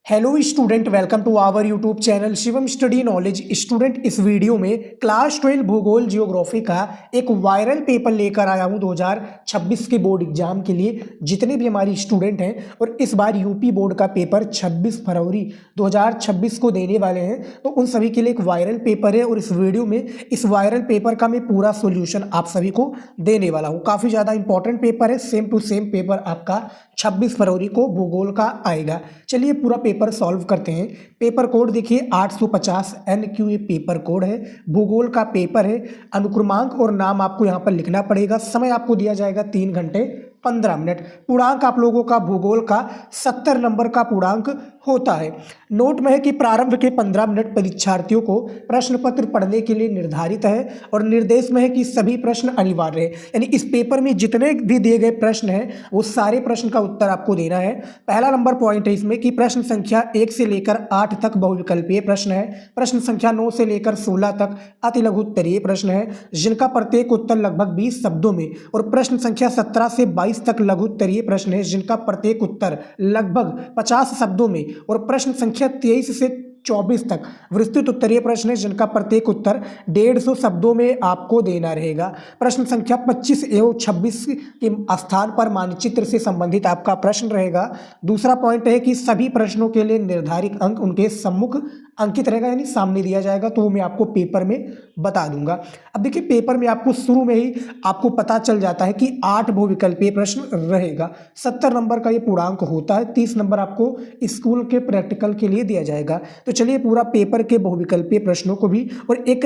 Hello student, welcome to our YouTube channel Shivam study knowledge. Student, इस video में class 12 भूगोल geography का एक वायरल पेपर लेकर आया हूं 2026 के बोर्ड एग्जाम के लिए। जितने भी हमारे स्टूडेंट हैं और इस बार यूपी बोर्ड का पेपर 26 फरवरी 2026 को देने वाले हैं, तो उन सभी के लिए एक वायरल पेपर है। और इस वीडियो में इस वायरल पेपर का मैं पूरा सोल्यूशन आप सभी को देने वाला हूँ। काफ़ी ज़्यादा इंपॉर्टेंट पेपर है, सेम टू सेम पेपर आपका 26 फरवरी को भूगोल का आएगा। चलिए पूरा पेपर सॉल्व करते हैं। पेपर कोड देखिए 850 NQ ये पेपर कोड है, भूगोल का पेपर है। अनुक्रमांक और नाम आपको यहाँ पर लिखना पड़ेगा। समय आपको दिया जाएगा 3 घंटे 15 मिनट। पूर्णांक आप लोगों का भूगोल का 70 नंबर का पूर्णांक होता है। नोट में है कि प्रारंभ के 15 मिनट परीक्षार्थियों को प्रश्न पत्र पढ़ने के लिए निर्धारित है और निर्देश में है कि सभी प्रश्न अनिवार्य है। यानी इस पेपर में जितने भी दिए गए प्रश्न हैं वो सारे प्रश्न का उत्तर आपको देना है। पहला नंबर पॉइंट है इसमें कि प्रश्न संख्या 1 से लेकर 8 तक बहुविकल्पीय प्रश्न है। प्रश्न संख्या 9 से लेकर 16 तक अति लघु उत्तरीय प्रश्न है, जिनका प्रत्येक उत्तर लगभग 20 शब्दों में। और प्रश्न संख्या 17 से 22 तक लघु उत्तरीय प्रश्न है, जिनका प्रत्येक उत्तर लगभग 50 शब्दों में। और प्रश्न संख्या 23 से 24 तक विस्तृत उत्तरीय प्रश्न है, जिनका प्रत्येक उत्तर 150 शब्दों में आपको देना रहेगा। प्रश्न संख्या 25 एवं 26 के स्थान पर मानचित्र से संबंधित आपका प्रश्न रहेगा। दूसरा पॉइंट है कि सभी प्रश्नों के लिए निर्धारित अंक उनके सम्मुख अंकित रहेगा, यानी सामने दिया जाएगा, तो वो मैं आपको पेपर में बता दूंगा। अब देखिए पेपर में आपको शुरू में ही आपको पता चल जाता है कि 8 बहुविकल्पीय प्रश्न रहेगा। 70 नंबर का ये पूर्णांक होता है। 30 नंबर आपको स्कूल के प्रैक्टिकल के लिए दिया जाएगा। तो चलिए पूरा पेपर के बहुविकल्पीय प्रश्नों को भी और एक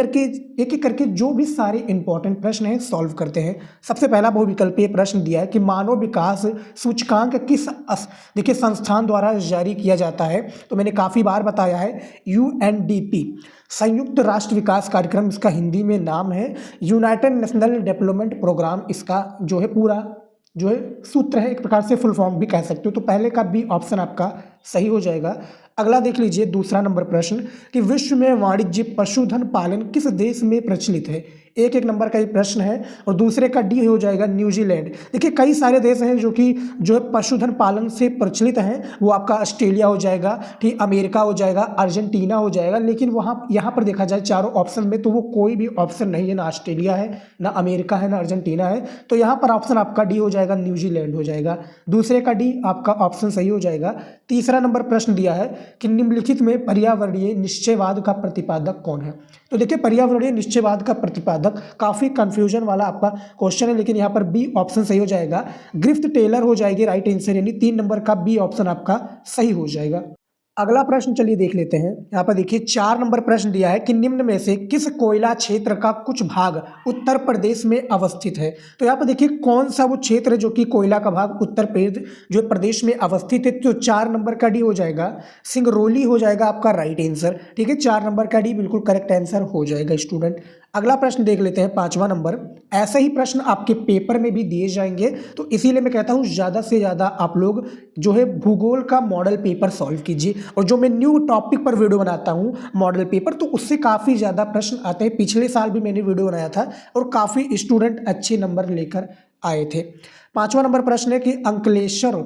एक करके जो भी सारे इंपॉर्टेंट प्रश्न हैं सॉल्व करते हैं। सबसे पहला बहुविकल्पीय प्रश्न दिया है कि मानव विकास सूचकांक किस देखिए संस्थान द्वारा जारी किया जाता है। तो मैंने काफ़ी बार बताया है, UNDP संयुक्त राष्ट्र विकास कार्यक्रम इसका हिंदी में नाम है। यूनाइटेड नेशनल डेवलपमेंट प्रोग्राम इसका जो है पूरा जो है सूत्र है, एक प्रकार से फुल फॉर्म भी कह सकते हो। तो पहले का बी ऑप्शन आपका सही हो जाएगा। अगला देख लीजिए दूसरा नंबर प्रश्न कि विश्व में वाणिज्य पशुधन पालन किस देश में प्रचलित है। एक नंबर का ये प्रश्न है और दूसरे का डी हो जाएगा न्यूजीलैंड। देखिए कई सारे देश हैं जो कि जो है पशुधन पालन से प्रचलित हैं। वो आपका ऑस्ट्रेलिया हो जाएगा, ठीक, अमेरिका हो जाएगा, अर्जेंटीना हो जाएगा। लेकिन वहाँ यहाँ पर देखा जाए चारों ऑप्शन में तो वो कोई भी ऑप्शन नहीं है, ना ऑस्ट्रेलिया है, ना अमेरिका है, ना अर्जेंटीना है। तो यहाँ पर ऑप्शन आपका डी हो जाएगा, न्यूजीलैंड हो जाएगा। दूसरे का डी आपका ऑप्शन सही हो जाएगा। तीसरा नंबर प्रश्न दिया है कि निम्नलिखित में पर्यावरणीय निश्चयवाद का प्रतिपादक कौन है। तो देखिए पर्यावरणीय निश्चयवाद का प्रतिपादक काफी कंफ्यूजन वाला आपका क्वेश्चन है, लेकिन यहाँ पर बी ऑप्शन सही हो जाएगा। ग्रिफ्थ टेलर हो जाएगी राइट आंसर, यानी 3 नंबर का बी ऑप्शन आपका सही हो जाएगा। अगला प्रश्न चलिए देख लेते हैं। यहाँ पर देखिए 4 नंबर प्रश्न दिया है कि निम्न में से किस कोयला क्षेत्र का कुछ भाग उत्तर प्रदेश में अवस्थित है। तो यहाँ पर देखिए कौन सा वो क्षेत्र है जो कि कोयला का भाग उत्तर प्रदेश में अवस्थित है। तो 4 नंबर का डी हो जाएगा, सिंगरौली हो जाएगा आपका राइट आंसर। ठीक है, 4 नंबर का डी बिल्कुल करेक्ट आंसर हो जाएगा स्टूडेंट। अगला प्रश्न देख लेते हैं 5वां नंबर। ऐसे ही प्रश्न आपके पेपर में भी दिए जाएंगे, तो इसीलिए मैं कहता हूँ ज़्यादा से ज़्यादा आप लोग जो है भूगोल का मॉडल पेपर सॉल्व कीजिए। और जो मैं न्यू टॉपिक पर वीडियो बनाता हूँ मॉडल पेपर, तो उससे काफ़ी ज़्यादा प्रश्न आते हैं। पिछले साल भी मैंने वीडियो बनाया था और काफ़ी स्टूडेंट अच्छे नंबर लेकर आए थे। 5वां नंबर प्रश्न है कि अंकलेश्वर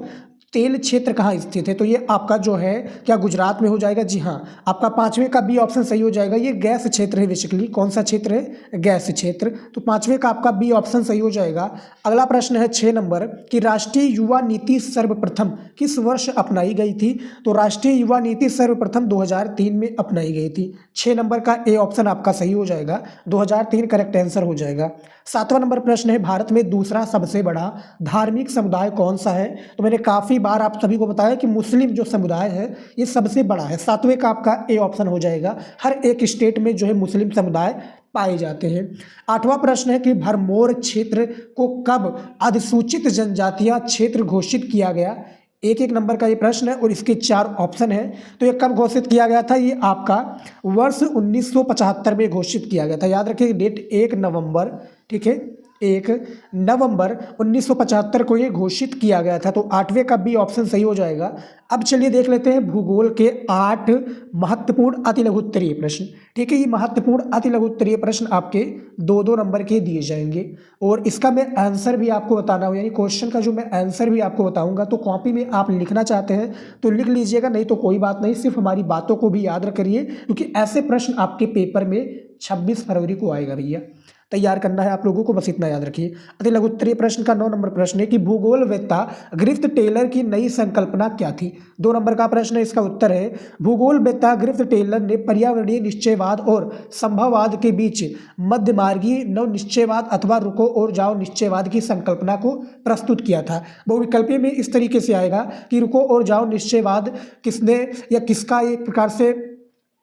तेल क्षेत्र कहाँ स्थित है। तो ये आपका जो है क्या गुजरात में हो जाएगा। जी हाँ, आपका 5वें का बी ऑप्शन सही हो जाएगा। ये गैस क्षेत्र है, बेसिकली कौन सा क्षेत्र है, गैस क्षेत्र। तो 5वें का आपका बी ऑप्शन सही हो जाएगा। अगला प्रश्न है 6 नंबर कि राष्ट्रीय युवा नीति सर्वप्रथम किस वर्ष अपनाई गई थी। तो राष्ट्रीय युवा नीति सर्वप्रथम 2003 में अपनाई गई थी। 6 नंबर का ए ऑप्शन आपका सही हो जाएगा, 2003 करेक्ट आंसर हो जाएगा। 7वां नंबर प्रश्न है भारत में दूसरा सबसे बड़ा धार्मिक समुदाय कौन सा है। तो मैंने काफ़ी बार आप सभी को बताया कि मुस्लिम जो समुदाय है ये सबसे बड़ा है। 7वें का आपका ए ऑप्शन हो जाएगा। हर एक स्टेट में जो है मुस्लिम समुदाय पाए जाते हैं। 8वां प्रश्न है कि भरमौर क्षेत्र को कब अधिसूचित जनजातीय क्षेत्र घोषित किया गया। एक नंबर का ये प्रश्न है और इसके 4 ऑप्शन है। तो ये कब घोषित किया गया था, ये आपका वर्ष 1975 में घोषित किया गया था। याद रखिए डेट 1 नवंबर, ठीक है, 1 नवंबर 1975 को ये घोषित किया गया था। तो 8वें का बी ऑप्शन सही हो जाएगा। अब चलिए देख लेते हैं भूगोल के 8 महत्वपूर्ण अति लघु उत्तरीय प्रश्न। ठीक है, ये महत्वपूर्ण अति लघु उत्तरीय प्रश्न आपके 2-2 नंबर के दिए जाएंगे और इसका मैं आंसर भी आपको बताना हो, यानी क्वेश्चन का जो मैं आंसर भी आपको बताऊंगा। तो कॉपी में आप लिखना चाहते हैं तो लिख लीजिएगा, नहीं तो कोई बात नहीं, सिर्फ हमारी बातों को भी याद करिए क्योंकि ऐसे प्रश्न आपके पेपर में 26 फरवरी को आएगा भैया। तैयार करना है आप लोगों को, बस इतना याद रखिए। अति लघु उत्तरीय प्रश्न का 9 नंबर प्रश्न है कि भूगोलवेत्ता ग्रिफ्थ टेलर की नई संकल्पना क्या थी। 2 नंबर का प्रश्न है, इसका उत्तर है भूगोलवेत्ता ग्रिफ्थ टेलर ने पर्यावरणीय निश्चयवाद और संभववाद के बीच मध्यमार्गी नव निश्चयवाद अथवा रुको और जाओ निश्चयवाद की संकल्पना को प्रस्तुत किया था। बहुविकल्पीय में इस तरीके से आएगा कि रुको और जाओ निश्चयवाद किसने या किसका एक प्रकार से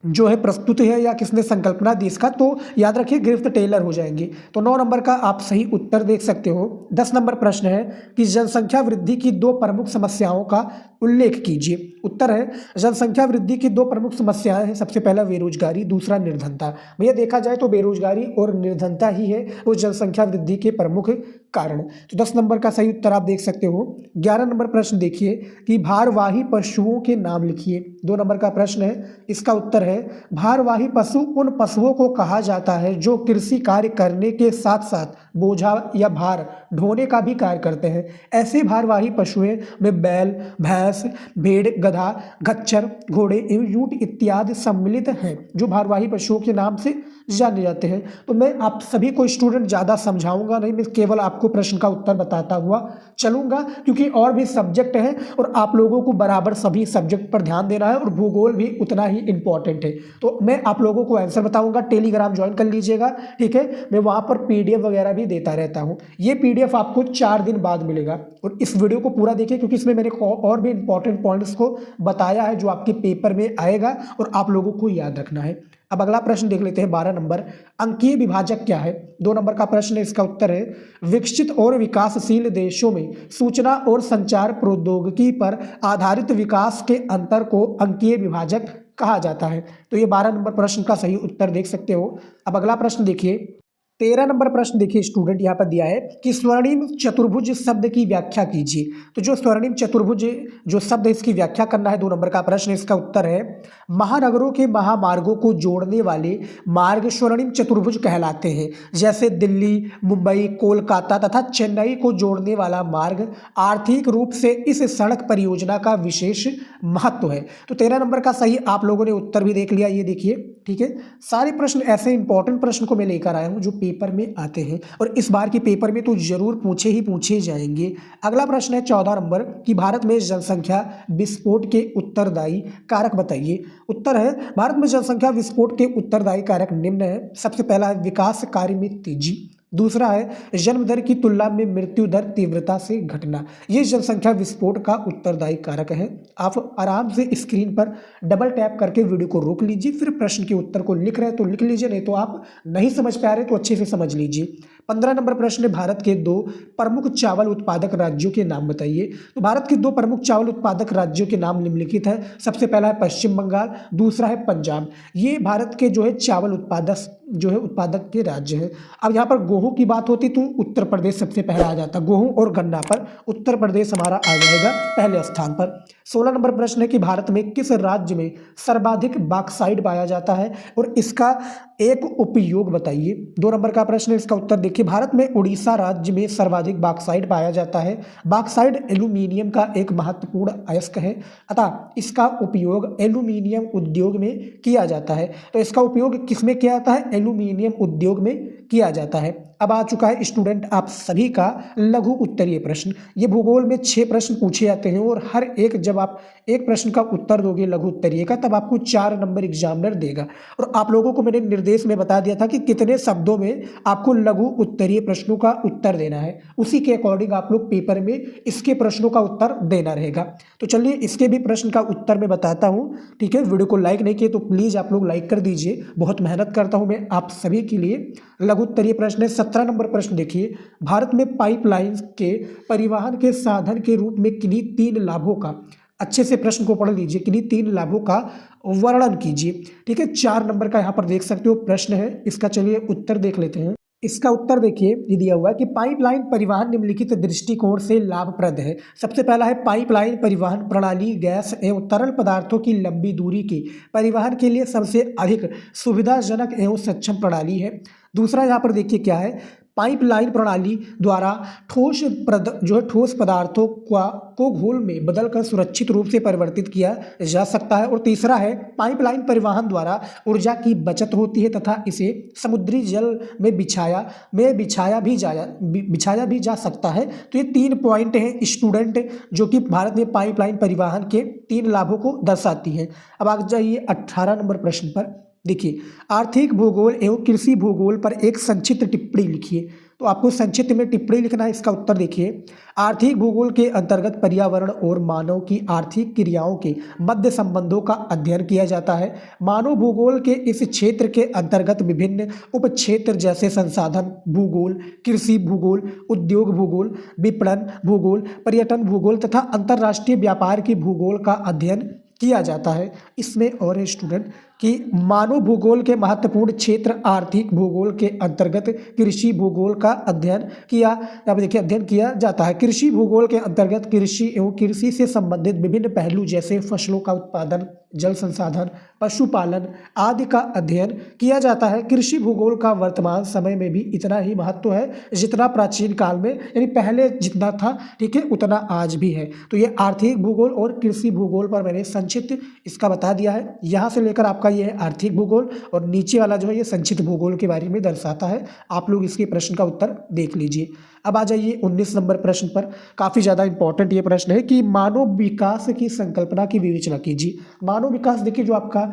जो है प्रस्तुत है या किसने संकल्पना दी इसका, तो याद रखिए ग्रिफ्थ टेलर हो जाएंगे। तो 9 नंबर का आप सही उत्तर देख सकते हो। 10 नंबर प्रश्न है कि जनसंख्या वृद्धि की 2 प्रमुख समस्याओं का उल्लेख कीजिए। उत्तर है जनसंख्या वृद्धि की 2 प्रमुख समस्याएं हैं, सबसे पहला बेरोजगारी, दूसरा निर्धनता। भैया देखा जाए तो बेरोजगारी और निर्धनता ही है वो जनसंख्या वृद्धि के प्रमुख कारण। तो 10 नंबर का सही उत्तर आप देख सकते हो। 11 नंबर प्रश्न देखिए कि भारवाही पशुओं के नाम लिखिए। 2 नंबर का प्रश्न है, इसका उत्तर है भारवाही पशु उन पशुओं को कहा जाता है जो कृषि कार्य करने के साथ साथ बोझा या भार ढोने का भी कार्य करते हैं। ऐसे भारवाही पशुओं में बैल, भैंस, भेड़, गधा, खच्चर, घोड़े एवं ऊंट इत्यादि सम्मिलित हैं जो भारवाही पशुओं के नाम से जाने जाते हैं। तो मैं आप सभी को स्टूडेंट ज़्यादा समझाऊंगा नहीं, मैं केवल आपको प्रश्न का उत्तर बताता हुआ चलूंगा क्योंकि और भी सब्जेक्ट हैं और आप लोगों को बराबर सभी सब्जेक्ट पर ध्यान देना है और भूगोल भी उतना ही इंपॉर्टेंट है। तो मैं आप लोगों को आंसर बताऊंगा, टेलीग्राम ज्वाइन कर लीजिएगा। ठीक है, मैं वहां पर पीडीएफ वगैरह भी देता रहता हूं। ये पीडीएफ आपको 4 दिन बाद मिलेगा और इस वीडियो को पूरा देखिए क्योंकि इसमें मैंने और भी इंपॉर्टेंट पॉइंट्स को बताया है जो आपके पेपर में आएगा और आप लोगों को याद रखना है। अब अगला प्रश्न देख लेते हैं 12 नंबर, अंकीय विभाजक क्या है। 2 नंबर का प्रश्न है, इसका उत्तर है विकसित और विकासशील देशों में सूचना और संचार प्रौद्योगिकी पर आधारित विकास के अंतर को अंकीय विभाजक कहा जाता है। तो ये 12 नंबर प्रश्न का सही उत्तर देख सकते हो। अब अगला प्रश्न देखिए 13 नंबर प्रश्न देखिए स्टूडेंट यहाँ पर दिया है कि स्वर्णिम चतुर्भुज शब्द की व्याख्या कीजिए। तो जो स्वर्णिम चतुर्भुज जो शब्द है इसकी व्याख्या करना है। 2 नंबर का प्रश्न, इसका उत्तर है महानगरों के महामार्गों को जोड़ने वाले मार्ग स्वर्णिम चतुर्भुज कहलाते हैं। जैसे दिल्ली, मुंबई, कोलकाता तथा चेन्नई को जोड़ने वाला मार्ग आर्थिक रूप से इस सड़क परियोजना का विशेष महत्व है। तो 13 नंबर का सही आप लोगों ने उत्तर भी देख लिया, ये देखिए। ठीक है, सारे प्रश्न ऐसे इंपॉर्टेंट प्रश्न को मैं लेकर आया हूँ जो पेपर में आते हैं और इस बार के पेपर में तो जरूर पूछे जाएंगे। अगला प्रश्न है 14 नंबर कि भारत में जनसंख्या विस्फोट के उत्तरदायी कारक बताइए। उत्तर है भारत में जनसंख्या विस्फोट के उत्तरदायी कारक निम्न है। सबसे पहला है विकास कार्य में तेजी, दूसरा है जन्म दर की तुलना में मृत्यु दर तीव्रता से घटना। ये जनसंख्या विस्फोट का उत्तरदायी कारक है। आप आराम से स्क्रीन पर डबल टैप करके वीडियो को रोक लीजिए, फिर प्रश्न के उत्तर को लिख रहे हैं तो लिख लीजिए, नहीं तो आप नहीं समझ पा रहे तो अच्छे से समझ लीजिए। 15 नंबर प्रश्न है भारत के 2 प्रमुख चावल उत्पादक राज्यों के नाम बताइए। तो भारत के 2 प्रमुख चावल उत्पादक राज्यों के नाम निम्नलिखित है। सबसे पहला है पश्चिम बंगाल, दूसरा है पंजाब। ये भारत के जो है चावल उत्पादक के राज्य है। अब यहाँ पर गेहूं की बात होती तो उत्तर प्रदेश सबसे पहला आ जाता, गेहूं और गन्ना पर उत्तर प्रदेश हमारा आ जाएगा पहले स्थान पर। 16 नंबर प्रश्न है कि भारत में किस राज्य में सर्वाधिक बॉक्साइट पाया जाता है और इसका एक उपयोग बताइए। 2 नंबर का प्रश्न है, इसका उत्तर देखिए। भारत में उड़ीसा राज्य में सर्वाधिक बॉक्साइट पाया जाता है। बॉक्साइट एल्यूमिनियम का एक महत्वपूर्ण अयस्क है, अतः इसका उपयोग एल्यूमिनियम उद्योग में किया जाता है। तो इसका उपयोग किसमें किया जाता है? एल्यूमिनियम उद्योग में किया जाता है। अब आ चुका है स्टूडेंट आप सभी का लघु उत्तरीय प्रश्न। ये भूगोल में 6 प्रश्न पूछे जाते हैं और हर एक जब आप एक प्रश्न का उत्तर दोगे लघु उत्तरीय का तब आपको 4 नंबर एग्जामिनर देगा। और आप लोगों को मैंने निर्देश में बता दिया था कि कितने शब्दों में आपको लघु उत्तरीय प्रश्नों का उत्तर देना है, उसी के अकॉर्डिंग आप लोग पेपर में इसके प्रश्नों का उत्तर देना रहेगा। तो चलिए इसके भी प्रश्न का उत्तर मैं बताता हूँ। ठीक है, वीडियो को लाइक नहीं किए तो प्लीज़ आप लोग लाइक कर दीजिए, बहुत मेहनत करता हूँ मैं आप सभी के लिए। लघु उत्तरीय प्रश्न है 17 नंबर प्रश्न देखिए। भारत में पाइपलाइन के परिवहन के साधन के रूप में किन्हीं 3 लाभों का, अच्छे से प्रश्न को पढ़ लीजिए, किन्हीं 3 लाभों का वर्णन कीजिए। ठीक है, 4 नंबर का यहाँ पर देख सकते हो प्रश्न है, इसका चलिए उत्तर देख लेते हैं। इसका उत्तर देखिए, ये दिया हुआ है कि पाइपलाइन परिवहन निम्नलिखित दृष्टिकोण से लाभप्रद है। सबसे पहला है पाइपलाइन परिवहन प्रणाली गैस एवं तरल पदार्थों की लंबी दूरी के परिवहन के लिए सबसे अधिक सुविधाजनक एवं सक्षम प्रणाली है। दूसरा यहाँ पर देखिए क्या है, पाइपलाइन प्रणाली द्वारा ठोस पदार्थों को घोल में बदलकर सुरक्षित रूप से परिवर्तित किया जा सकता है। और तीसरा है पाइपलाइन परिवहन द्वारा ऊर्जा की बचत होती है तथा इसे समुद्री जल में बिछाया भी जा सकता है। तो ये 3 पॉइंट हैं स्टूडेंट, जो कि भारत में पाइपलाइन परिवहन के 3 लाभों को दर्शाती हैं। अब आ जाइए 18 नंबर प्रश्न पर। देखिए, आर्थिक भूगोल एवं कृषि भूगोल पर एक संक्षिप्त टिप्पणी लिखिए। तो आपको संक्षिप्त में टिप्पणी लिखना है। इसका उत्तर देखिए, आर्थिक भूगोल के अंतर्गत पर्यावरण और मानव की आर्थिक क्रियाओं के मध्य संबंधों का अध्ययन किया जाता है। मानव भूगोल के इस क्षेत्र के अंतर्गत विभिन्न उपक्षेत्र जैसे संसाधन भूगोल, कृषि भूगोल, उद्योग भूगोल, विपणन भूगोल, पर्यटन भूगोल तथा अंतर्राष्ट्रीय व्यापार की भूगोल का अध्ययन किया जाता है। इसमें और है स्टूडेंट कि मानव भूगोल के महत्वपूर्ण क्षेत्र आर्थिक भूगोल के अंतर्गत कृषि भूगोल का अध्ययन किया जाता है। कृषि भूगोल के अंतर्गत कृषि एवं कृषि से संबंधित विभिन्न पहलू जैसे फसलों का उत्पादन, जल संसाधन, पशुपालन आदि का अध्ययन किया जाता है। कृषि भूगोल का वर्तमान समय में भी इतना ही महत्व है जितना प्राचीन काल में, यानी पहले जितना था, ठीक है, उतना आज भी है। तो ये आर्थिक भूगोल और कृषि भूगोल पर मैंने संक्षिप्त इसका बता दिया है। यहाँ से लेकर आपका ये है आर्थिक भूगोल, और नीचे वाला जो है ये संक्षिप्त भूगोल के बारे में दर्शाता है। आप लोग इसके प्रश्न का उत्तर देख लीजिए। अब आ जाइए 19 नंबर प्रश्न पर। काफ़ी ज़्यादा इंपॉर्टेंट ये प्रश्न है कि मानव विकास की संकल्पना की विवेचना कीजिए। मानव विकास देखिए, जो आपका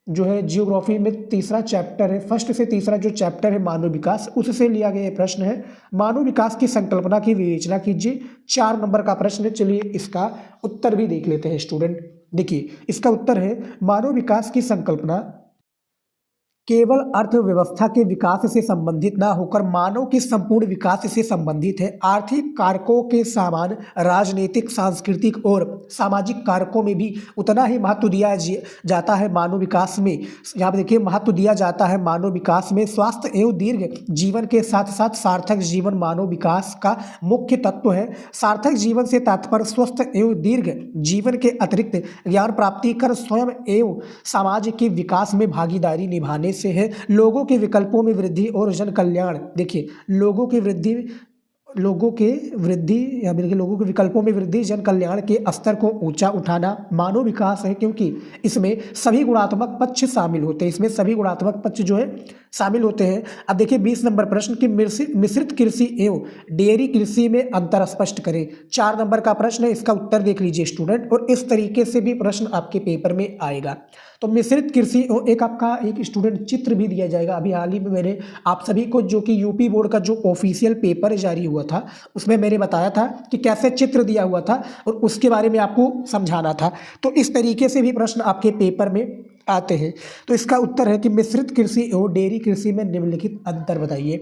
जो है जियोग्राफी में तीसरा चैप्टर है, फर्स्ट से तीसरा जो चैप्टर है मानव विकास, उससे लिया गया ये प्रश्न है। मानव विकास की संकल्पना की विवेचना कीजिए, 4 नंबर का प्रश्न है। चलिए इसका उत्तर भी देख लेते हैं स्टूडेंट। देखिए, इसका उत्तर है मानव विकास की संकल्पना केवल अर्थव्यवस्था के विकास से संबंधित न होकर मानव के संपूर्ण विकास से संबंधित है। आर्थिक कारकों के समान राजनीतिक, सांस्कृतिक और सामाजिक कारकों में भी उतना ही महत्व दिया जाता है मानव विकास में। यहाँ पर देखिए, महत्व दिया जाता है मानव विकास में। स्वास्थ्य एवं दीर्घ जीवन के साथ साथ सार्थक जीवन मानव विकास का मुख्य तत्व है। सार्थक जीवन से तात्पर्य स्वस्थ एवं दीर्घ जीवन के अतिरिक्त ज्ञान प्राप्ति कर स्वयं एवं समाज के विकास में भागीदारी निभाने से है। लोगों के विकल्पों में वृद्धि और जन कल्याण। देखिए, लोगों के विकल्पों में वृद्धि, जन कल्याण के स्तर को ऊंचा उठाना मानव विकास है, क्योंकि इसमें सभी गुणात्मक पक्ष शामिल होते हैं। इसमें सभी गुणात्मक पक्ष जो है शामिल होते हैं। अब देखिए 20 नंबर प्रश्न कि मिश्रित कृषि एवं डेयरी कृषि में अंतर स्पष्ट करें। 4 नंबर का प्रश्न है, इसका उत्तर देख लीजिए स्टूडेंट, और इस तरीके से भी प्रश्न आपके पेपर में आएगा। तो मिश्रित कृषि एक स्टूडेंट चित्र भी दिया जाएगा। अभी हाल ही में मैंने आप सभी को, जो कि यूपी बोर्ड का जो ऑफिशियल पेपर जारी हुआ था, उसमें मैंने बताया था कि कैसे चित्र दिया हुआ था और उसके बारे में आपको समझाना था। तो इस तरीके से भी प्रश्न आपके पेपर में आते हैं। तो इसका उत्तर है कि मिश्रित कृषि और डेयरी कृषि में निम्नलिखित अंतर बताइए।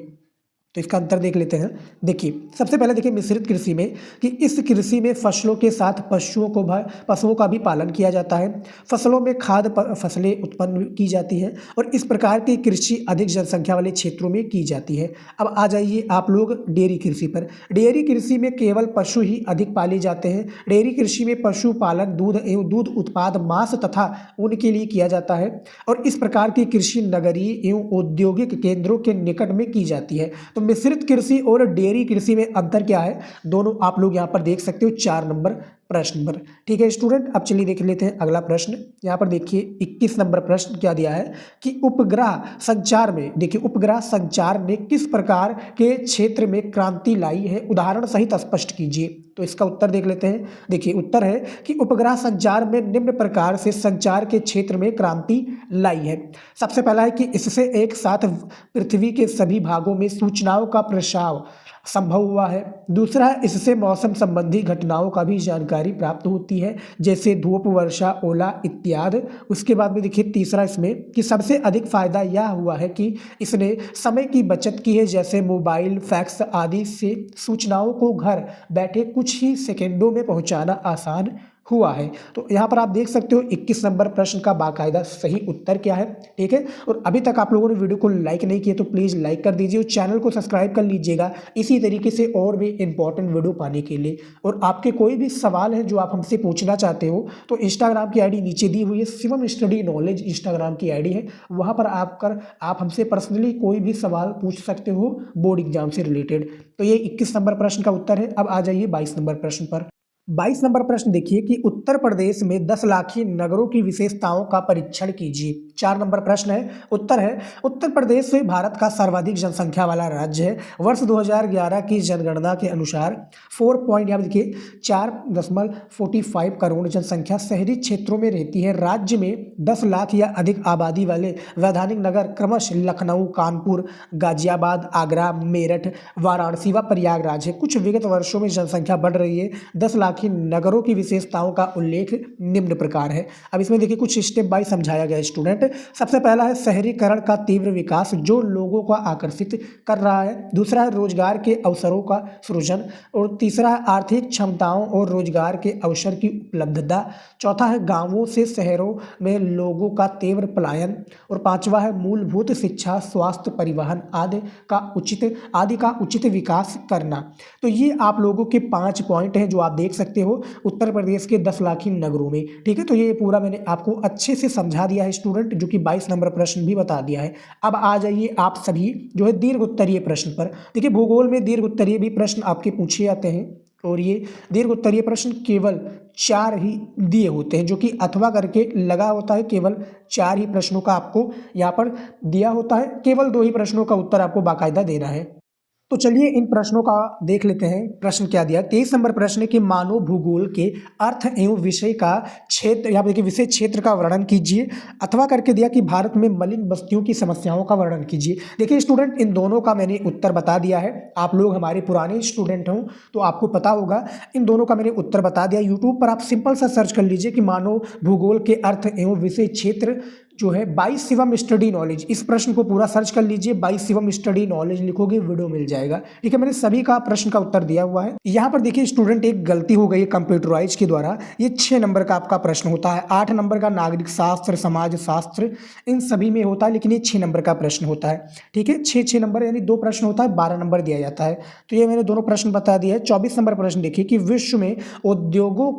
तो इसका अंतर देख लेते हैं। देखिए, सबसे पहले देखिए मिश्रित कृषि में कि इस कृषि में फसलों के साथ पशुओं का भी पालन किया जाता है। फसलों में खाद्य फसलें उत्पन्न की जाती हैं और इस प्रकार की कृषि अधिक जनसंख्या वाले क्षेत्रों में की जाती है। अब आ जाइए आप लोग डेयरी कृषि पर। डेयरी कृषि में केवल पशु ही अधिक पाले जाते हैं। डेयरी कृषि में पशु पालन, दूध एवं दूध उत्पाद, मांस तथा ऊन के लिए किया जाता है और इस प्रकार की कृषि नगरीय एवं औद्योगिक केंद्रों के निकट में की जाती है। तो मिश्रित कृषि और डेयरी कृषि में अंतर क्या है, दोनों आप लोग यहाँ पर देख सकते हो 4 नंबर प्रश्न पर। ठीक है स्टूडेंट, अब चलिए देख लेते हैं अगला प्रश्न। यहाँ पर देखिए 21 नंबर प्रश्न क्या दिया है कि उपग्रह संचार में, देखिए उपग्रह संचार ने किस प्रकार के क्षेत्र में क्रांति लाई है, उदाहरण सहित स्पष्ट कीजिए। तो इसका उत्तर देख लेते हैं। देखिए उत्तर है कि उपग्रह संचार में निम्न प्रकार से संचार के क्षेत्र में क्रांति लाई है। सबसे पहला है कि इससे एक साथ पृथ्वी के सभी भागों में सूचनाओं का प्रसार संभव हुआ है। दूसरा, इससे मौसम संबंधी घटनाओं का भी जानकारी प्राप्त होती है, जैसे धूप, वर्षा, ओला इत्यादि। उसके बाद में देखिए तीसरा इसमें कि सबसे अधिक फायदा यह हुआ है कि इसने समय की बचत की है, जैसे मोबाइल, फैक्स आदि से सूचनाओं को घर बैठे कुछ ही सेकंडों में पहुंचाना आसान हुआ है। तो यहाँ पर आप देख सकते हो 21 नंबर प्रश्न का बाकायदा सही उत्तर क्या है, ठीक है। और अभी तक आप लोगों ने वीडियो को लाइक नहीं किया तो प्लीज़ लाइक कर दीजिए और चैनल को सब्सक्राइब कर लीजिएगा इसी तरीके से और भी इंपॉर्टेंट वीडियो पाने के लिए। और आपके कोई भी सवाल है जो आप हमसे पूछना चाहते हो तो इंस्टाग्राम की आईडी नीचे दी हुई है, शिवम स्टडी नॉलेज इंस्टाग्राम की आईडी है, वहाँ पर आप हमसे पर्सनली कोई भी सवाल पूछ सकते हो बोर्ड एग्जाम से रिलेटेड। तो ये 21 नंबर प्रश्न का उत्तर है। अब आ जाइए 22 नंबर प्रश्न पर। 22 नंबर प्रश्न देखिए कि उत्तर प्रदेश में 10 लाखी नगरों की विशेषताओं का परीक्षण कीजिए। 4 नंबर प्रश्न है, उत्तर है उत्तर प्रदेश भारत का सर्वाधिक जनसंख्या वाला राज्य है। वर्ष 2011 की जनगणना के अनुसार 4.45 करोड़ जनसंख्या शहरी क्षेत्रों में रहती है। राज्य में 10 लाख या अधिक आबादी वाले वैधानिक नगर क्रमश लखनऊ, कानपुर, गाजियाबाद, आगरा, मेरठ, वाराणसी व प्रयागराज है। कुछ विगत वर्षों में जनसंख्या बढ़ रही है। 10 लाख नगरों की विशेषताओं का उल्लेख निम्न प्रकार है। अब इसमें देखिए कुछ स्टेप बाय समझाया गया स्टूडेंट। सबसे पहला है शहरीकरण का तीव्र विकास जो लोगों को आकर्षित कर रहा है। दूसरा है रोजगार के अवसरों का सृजन। और तीसरा है आर्थिक क्षमताओं और रोजगार के अवसर की उपलब्धता। चौथा है गांवों से शहरों में लोगों का तीव्र पलायन। और पांचवा है मूलभूत शिक्षा, स्वास्थ्य, परिवहन आदि का उचित विकास करना। तो ये आप लोगों के 5 पॉइंट हैं जो आप देख सकते हो उत्तर प्रदेश के 10 लाखी नगरों में, ठीक है। तो ये पूरा मैंने आपको अच्छे से समझा दिया है स्टूडेंट, जो कि 22 नंबर प्रश्न भी बता दिया है। अब आ जाइए आप सभी जो है दीर्घ उत्तरीय प्रश्न पर। देखिए भूगोल में दीर्घ उत्तरीय भी प्रश्न आपके पूछे जाते हैं और ये दीर्घ उत्तरीय प्रश्न केवल 4 ही दिए होते हैं, जो कि अथवा करके लगा होता है। केवल 4 ही प्रश्नों का आपको यहाँ पर दिया होता है, केवल 2 ही प्रश्नों का उत्तर आपको बाकायदा देना है। तो चलिए इन प्रश्नों का देख लेते हैं। प्रश्न क्या दिया, 23 नंबर प्रश्न है कि मानव भूगोल के अर्थ एवं विषय का क्षेत्र, यहाँ पे देखिए विषय क्षेत्र का वर्णन कीजिए। अथवा करके दिया कि भारत में मलिन बस्तियों की समस्याओं का वर्णन कीजिए। देखिए स्टूडेंट इन दोनों का मैंने उत्तर बता दिया है। आप लोग हमारे पुराने स्टूडेंट हों तो आपको पता होगा, इन दोनों का मैंने उत्तर बता दिया। यूट्यूब पर आप सिंपल सा सर्च कर लीजिए कि मानव भूगोल के अर्थ एवं विषय क्षेत्र जो है बाई शिवम स्टडी नॉलेज, इस प्रश्न को पूरा सर्च कर लीजिए। बाई शिवम स्टडी नॉलेज लिखोगे वीडियो मिल जाएगा, ठीक है। मैंने सभी का प्रश्न का उत्तर दिया हुआ है। यहाँ पर देखिए स्टूडेंट एक गलती हो गई है कंप्यूटराइज के द्वारा। ये 6 नंबर का आपका प्रश्न होता है। 8 नंबर का नागरिक शास्त्र, समाज शास्त्र, इन सभी में होता है, लेकिन ये 6 नंबर का प्रश्न होता है, ठीक है। 6 नंबर यानी 2 प्रश्न होता है, 12 नंबर दिया जाता है। तो ये मैंने दोनों प्रश्न बता दिया है। 24 नंबर प्रश्न देखिए कि विश्व में उद्योगों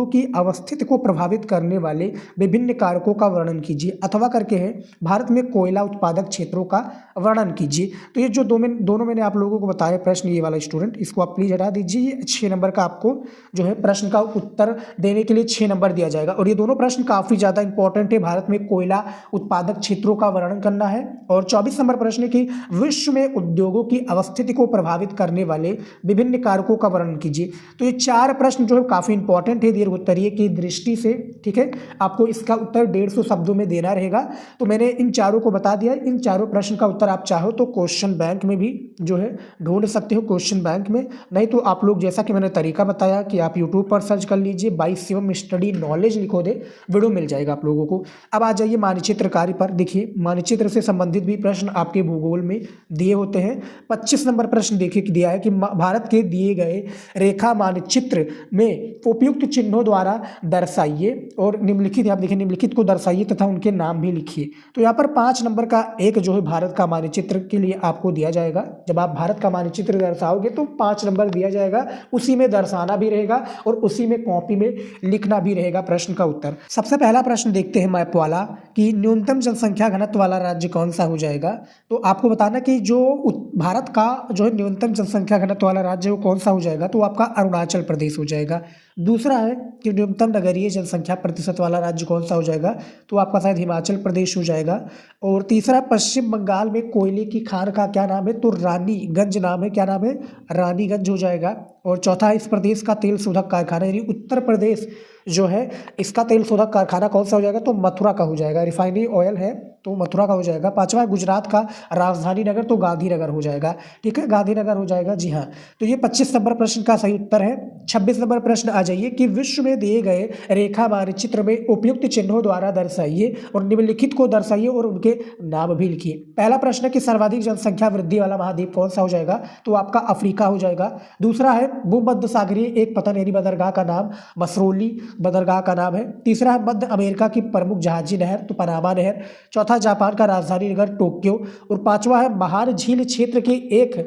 की अवस्थिति को प्रभावित करने वाले विभिन्न कारकों का वर्णन कीजिए। अथवा करके है भारत में कोयला उत्पादक क्षेत्रों का वर्णन कीजिए। तो ये जो दोनों मैंने आप लोगों को बताया प्रश्न, ये वाला स्टूडेंट इसको आप प्लीज हटा दीजिए। ये 6 नंबर का आपको जो है प्रश्न का उत्तर देने के लिए 6 नंबर दिया जाएगा। और ये दोनों प्रश्न काफी ज्यादा इंपॉर्टेंट है। भारत में कोयला उत्पादक क्षेत्रों का वर्णन करना है। और 24 नंबर प्रश्न की विश्व में उद्योगों की अवस्थिति को प्रभावित करने वाले विभिन्न कारकों का वर्णन कीजिए। तो ये 4 प्रश्न जो है काफी इंपॉर्टेंट है दीर्घ उत्तरीय की दृष्टि से, ठीक है। आपको इसका उत्तर 150 शब्दों में देना रहेगा। तो मैंने इन चारों को बता दिया। इन चारों प्रश्न का उत्तर आप चाहो तो क्वेश्चन बैंक में भी जो है ढूंढ सकते हो, क्वेश्चन बैंक में। नहीं तो आप लोग जैसा कि मैंने तरीका बताया कि आप यूट्यूब पर सर्च कर लीजिए, बाई शिवम स्टडी नॉलेज लिखो दे, वीडियो मिल जाएगा आप लोगों को। अब आ जाइए मानचित्र कार्य पर। देखिए मानचित्र से संबंधित भी प्रश्न आपके भूगोल में दिए होते हैं। 25 नंबर प्रश्न देखिए दिया है कि भारत के दिए गए रेखा मानचित्र में उपयुक्त चिन्हों द्वारा दर्शाइए और निम्नलिखित, आप देखिए निम्नलिखित को दर्शाइए तथा उनके नाम भी लिखिए। तो यहाँ पर 5 नंबर का एक जो है भारत का मानचित्र के लिए आपको दिया जाएगा। जब आप भारत का मानचित्र दर्शाओगे तो 5 नंबर दिया जाएगा, उसी में दर्शाना भी रहेगा और उसी में कॉपी में लिखना भी रहेगा प्रश्न का उत्तर। सबसे पहला प्रश्न देखते हैं मैप वाला कि न्यूनतम जनसंख्या घनत्व वाला राज्य कौन सा हो जाएगा। तो आपको बताना कि जो भारत का जो है न्यूनतम जनसंख्या घनत्व वाला राज्य वो कौन सा हो जाएगा, तो आपका अरुणाचल प्रदेश हो जाएगा। दूसरा है कि न्यूनतम नगरीय जनसंख्या प्रतिशत वाला राज्य कौन सा हो जाएगा, तो आपका शायद हिमाचल प्रदेश हो जाएगा। और तीसरा पश्चिम बंगाल में कोयले की खान का क्या नाम है, तो रानीगंज नाम है। क्या नाम है, रानीगंज हो जाएगा। और चौथा इस प्रदेश का तेल शोधक कारखाना यानी उत्तर प्रदेश जो है इसका तेल शोधक कारखाना कौन सा हो जाएगा, तो मथुरा का हो जाएगा। रिफाइनरी ऑयल है तो मथुरा का हो जाएगा। पांचवा है गुजरात का राजधानी नगर, तो गांधीनगर हो जाएगा। ठीक है, गांधीनगर हो जाएगा, जी हाँ। तो ये 25 नंबर प्रश्न का सही उत्तर है। 26 नंबर प्रश्न आ जाइए कि विश्व में दिए गए रेखा मानचित्र में उपयुक्त चिन्हों द्वारा दर्शाइए और निम्नलिखित को दर्शाइए और उनके नाम भी लिखिए। पहला प्रश्न है कि सर्वाधिक जनसंख्या वृद्धि वाला महाद्वीप कौन सा हो जाएगा, तो आपका अफ्रीका हो जाएगा। दूसरा है भूमध्य सागरीय एक पतन यानी बंदरगाह का नाम मसरोली बंदरगाह का नाम है। तीसरा है मध्य अमेरिका की प्रमुख जहाजी नहर, तो पनामा नहर। चौथा जापान का राजधानी नगर टोक्यो। और पांचवा है महान झील क्षेत्र की एक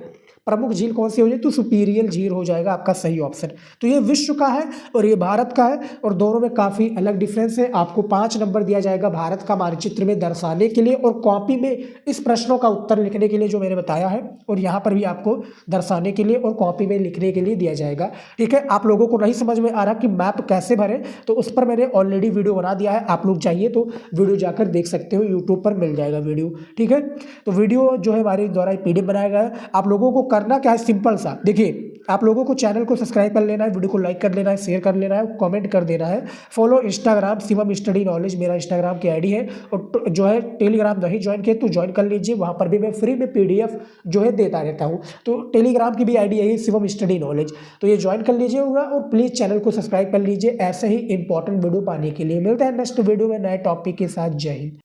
प्रमुख झील कौन सी हो जाएगी, तो सुपीरियल झील हो जाएगा आपका सही ऑप्शन। तो ये विश्व का है और ये भारत का है और दोनों में काफ़ी अलग डिफरेंस है। आपको 5 नंबर दिया जाएगा भारत का मानचित्र में दर्शाने के लिए और कॉपी में इस प्रश्नों का उत्तर लिखने के लिए जो मैंने बताया है, और यहाँ पर भी आपको दर्शाने के लिए और कॉपी में लिखने के लिए दिया जाएगा। ठीक है, आप लोगों को नहीं समझ में आ रहा कि मैप कैसे भरें, तो उस पर मैंने ऑलरेडी वीडियो बना दिया है। आप लोग चाहिए तो वीडियो जाकर देख सकते हो, यूट्यूब पर मिल जाएगा वीडियो। ठीक है, तो वीडियो जो है हमारे द्वारा PDF बनाया गया है। आप लोगों को करना क्या है, सिंपल सा, देखिए आप लोगों को चैनल को सब्सक्राइब कर लेना है, वीडियो को लाइक कर लेना है, शेयर कर लेना है, कमेंट कर देना है। Follow Instagram Shivam study knowledge मेरा इंस्टाग्राम की आईडी है। और जो है टेलीग्राम नहीं ज्वाइन किए तो ज्वाइन कर लीजिए, वहाँ पर भी मैं फ्री में PDF जो है देता रहता हूँ। तो टेलीग्राम की भी आईडी यही शिवम स्टडी नॉलेज, तो ये ज्वाइन कर लीजिएगा और प्लीज़ चैनल को सब्सक्राइब कर लीजिए ऐसे ही इंपॉर्टेंट वीडियो पाने के लिए। मिलते हैं नेक्स्ट वीडियो में नए टॉपिक के साथ। जय हिंद।